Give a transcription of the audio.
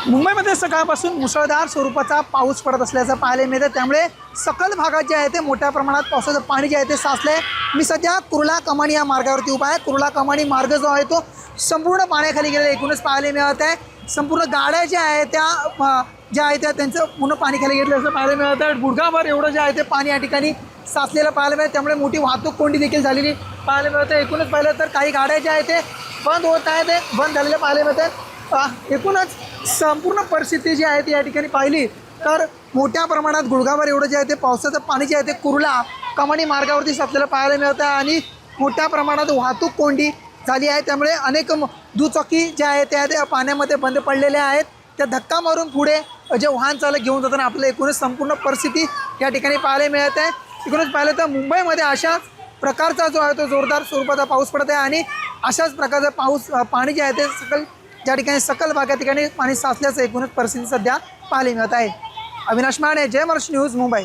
मुंबईमध्ये सकाळपासून मुसळधार स्वरूपाचा पाऊस पडत असल्याचं पाहायला मिळतं। त्यामुळे सकल भागात जे आहे ते मोठ्या प्रमाणात पावसाचं पाणी जे आहे ते साचलं आहे। मी सध्या कुर्ला कमानी या मार्गावरती उभा आहे। कुर्ला कमानी मार्ग जो आहे तो संपूर्ण पाण्याखाली गेलेला एकूणच पाहायला मिळत आहे। संपूर्ण गाड्या ज्या आहेत त्या त्यांचं पूर्ण पाणी खाली घेतलं असं पाहायला मिळत आहे। गुडघाभर एवढं जे आहे ते पाणी या ठिकाणी साचलेलं पाहायला मिळतं। त्यामुळे मोठी वाहतूक कोंडी देखील झालेली पाहायला मिळते। एकूणच पाहिलं तर काही गाड्या ज्या आहेत ते बंद होत आहेत, ते बंद झालेल्या पाहायला मिळतात। एकूणच संपूर्ण परिस्थिती जी आहे ती या ठिकाणी पाहिली तर मोठ्या प्रमाणात गुडघाभर एवढं जे आहे ते पावसाचं पाणी जे आहे ते कुर्ला कमानी मार्गावरती साचलेलं पाहायला मिळतं आणि मोठ्या प्रमाणात वाहतूक कोंडी झाली आहे। त्यामुळे अनेक दुचाकी ज्या आहेत त्या पाण्यामध्ये बंद पडलेल्या आहेत। त्या धक्का मारून पुढे जे वाहन चालक घेऊन जाताना आपल्याला एकूणच संपूर्ण परिस्थिती या ठिकाणी पाहायला मिळत आहे। एकूणच पाहिलं तर मुंबईमध्ये अशाच प्रकारचा जो आहे तो जोरदार स्वरूपाचा पाऊस पडत आहे आणि अशाच प्रकारचा पाणी जे आहे ते ज्या ठिकाणी सकल भागात ठिकाणी पाणी साचल्याचं एकूणच परिस्थिती सध्या पाहायला मिळत आहे। अविनाश माने, जय महाराष्ट्र न्यूज, मुंबई।